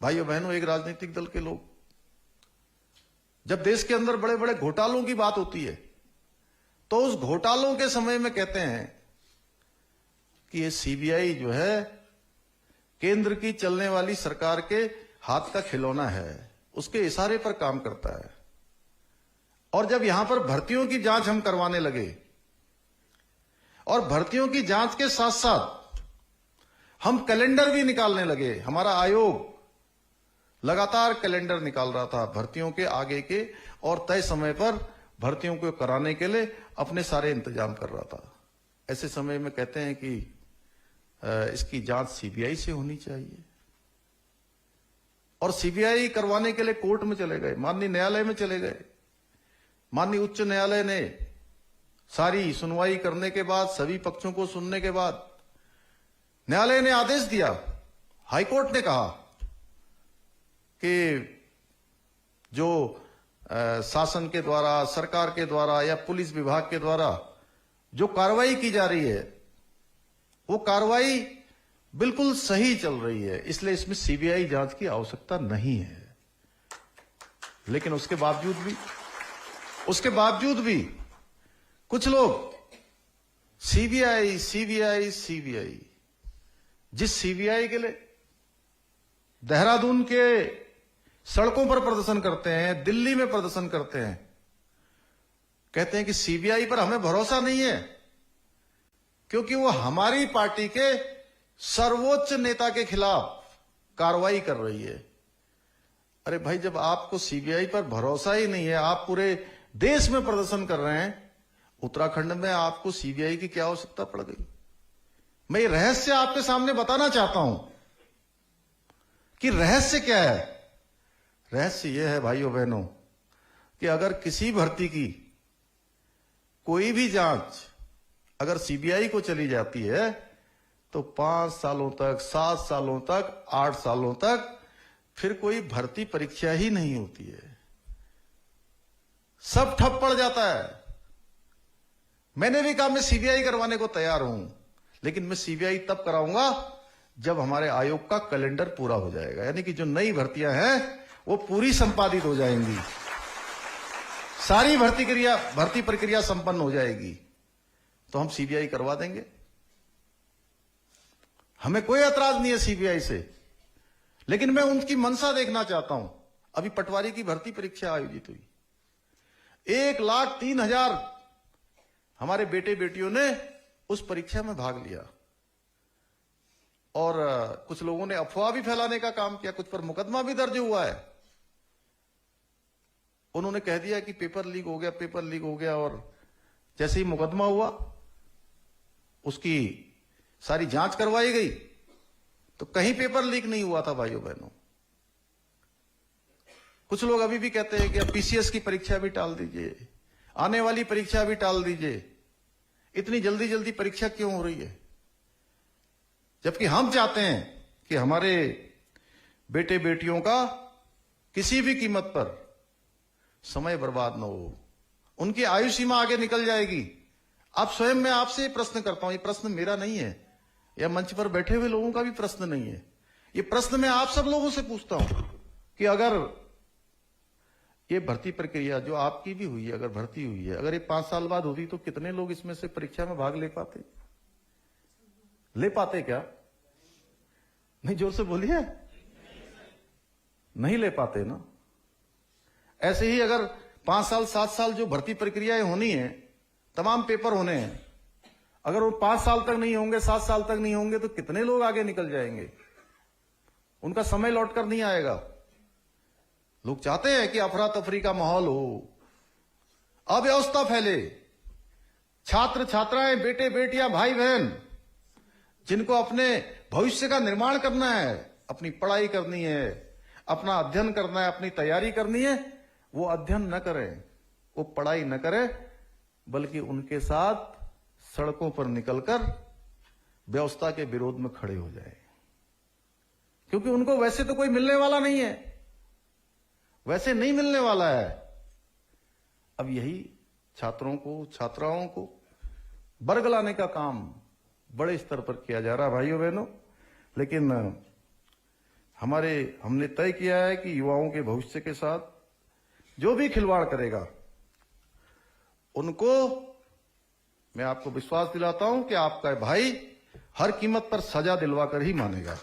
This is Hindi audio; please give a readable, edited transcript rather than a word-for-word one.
भाइयों बहनों, एक राजनीतिक दल के लोग, जब देश के अंदर बड़े बड़े घोटालों की बात होती है तो उस घोटालों के समय में कहते हैं कि ये सीबीआई जो है केंद्र की चलने वाली सरकार के हाथ का खिलौना है, उसके इशारे पर काम करता है। और जब यहां पर भर्तियों की जांच हम करवाने लगे और भर्तियों की जांच के साथ साथ हम कैलेंडर भी निकालने लगे, हमारा आयोग लगातार कैलेंडर निकाल रहा था भर्तियों के आगे के, और तय समय पर भर्तियों को कराने के लिए अपने सारे इंतजाम कर रहा था। ऐसे समय में कहते हैं कि इसकी जांच सीबीआई से होनी चाहिए, और सीबीआई करवाने के लिए कोर्ट में चले गए, माननीय न्यायालय में चले गए। माननीय उच्च न्यायालय ने सारी सुनवाई करने के बाद, सभी पक्षों को सुनने के बाद न्यायालय ने आदेश दिया, हाईकोर्ट ने कहा कि जो शासन के द्वारा, सरकार के द्वारा या पुलिस विभाग के द्वारा जो कार्रवाई की जा रही है वो कार्रवाई बिल्कुल सही चल रही है, इसलिए इसमें सीबीआई जांच की आवश्यकता नहीं है। लेकिन उसके बावजूद भी कुछ लोग सीबीआई सीबीआई सीबीआई, जिस सीबीआई के लिए देहरादून के सड़कों पर प्रदर्शन करते हैं, दिल्ली में प्रदर्शन करते हैं, कहते हैं कि सीबीआई पर हमें भरोसा नहीं है क्योंकि वो हमारी पार्टी के सर्वोच्च नेता के खिलाफ कार्रवाई कर रही है। अरे भाई, जब आपको सीबीआई पर भरोसा ही नहीं है, आप पूरे देश में प्रदर्शन कर रहे हैं, उत्तराखंड में आपको सीबीआई की क्या आवश्यकता पड़ गई? मैं ये रहस्य आपके सामने बताना चाहता हूं कि रहस्य क्या है। रहस्य यह है भाइयों बहनों कि अगर किसी भर्ती की कोई भी जांच अगर सीबीआई को चली जाती है तो 5 सालों तक, 7 सालों तक, 8 सालों तक फिर कोई भर्ती परीक्षा ही नहीं होती है, सब ठप पड़ जाता है। मैंने भी कहा मैं सीबीआई करवाने को तैयार हूं, लेकिन मैं सीबीआई तब कराऊंगा जब हमारे आयोग का कैलेंडर पूरा हो जाएगा, यानी कि जो नई भर्तियां हैं वो पूरी संपादित हो जाएंगी, सारी भर्ती प्रक्रिया संपन्न हो जाएगी, तो हम सीबीआई करवा देंगे। हमें कोई ऐतराज नहीं है सीबीआई से, लेकिन मैं उनकी मंशा देखना चाहता हूं। अभी पटवारी की भर्ती परीक्षा आयोजित हुई, 1,03,000 हमारे बेटे बेटियों ने उस परीक्षा में भाग लिया, और कुछ लोगों ने अफवाह भी फैलाने का काम किया, कुछ पर मुकदमा भी दर्ज हुआ है। उन्होंने कह दिया कि पेपर लीक हो गया, पेपर लीक हो गया, और जैसे ही मुकदमा हुआ उसकी सारी जांच करवाई गई तो कहीं पेपर लीक नहीं हुआ था। भाइयों बहनों, कुछ लोग अभी भी कहते हैं कि अब पीसीएस की परीक्षा भी टाल दीजिए, आने वाली परीक्षा भी टाल दीजिए, इतनी जल्दी जल्दी परीक्षा क्यों हो रही है? जबकि हम चाहते हैं कि हमारे बेटे बेटियों का किसी भी कीमत पर समय बर्बाद न हो, उनकी आयु सीमा आगे निकल जाएगी। अब स्वयं मैं आपसे प्रश्न करता हूं, ये प्रश्न मेरा नहीं है या मंच पर बैठे हुए लोगों का भी प्रश्न नहीं है, ये प्रश्न मैं आप सब लोगों से पूछता हूं कि अगर ये भर्ती प्रक्रिया जो आपकी भी हुई है, अगर भर्ती हुई है, अगर ये 5 साल बाद होती तो कितने लोग इसमें से परीक्षा में भाग ले पाते क्या? नहीं, जोर से बोलिए, नहीं ले पाते ना। ऐसे ही अगर 5 साल 7 साल जो भर्ती प्रक्रियाएं होनी है, तमाम पेपर होने हैं, अगर वो 5 साल तक नहीं होंगे, 7 साल तक नहीं होंगे तो कितने लोग आगे निकल जाएंगे? उनका समय लौट कर नहीं आएगा। लोग चाहते हैं कि अफरा तफरी का माहौल हो, अव्यवस्था फैले, छात्र छात्राएं, बेटे बेटियां, भाई बहन जिनको अपने भविष्य का निर्माण करना है, अपनी पढ़ाई करनी है, अपना अध्ययन करना है, अपनी तैयारी करनी है, वो अध्ययन न करें, वो पढ़ाई न करें, बल्कि उनके साथ सड़कों पर निकलकर व्यवस्था के विरोध में खड़े हो जाए, क्योंकि उनको वैसे तो कोई मिलने वाला नहीं है, वैसे नहीं मिलने वाला है। अब यही छात्रों को, छात्राओं को बरगलाने का काम बड़े स्तर पर किया जा रहा है भाइयों बहनों। लेकिन हमने तय किया है कि युवाओं के भविष्य के साथ जो भी खिलवाड़ करेगा उनको मैं आपको विश्वास दिलाता हूं कि आपका भाई हर कीमत पर सजा दिलवा कर ही मानेगा।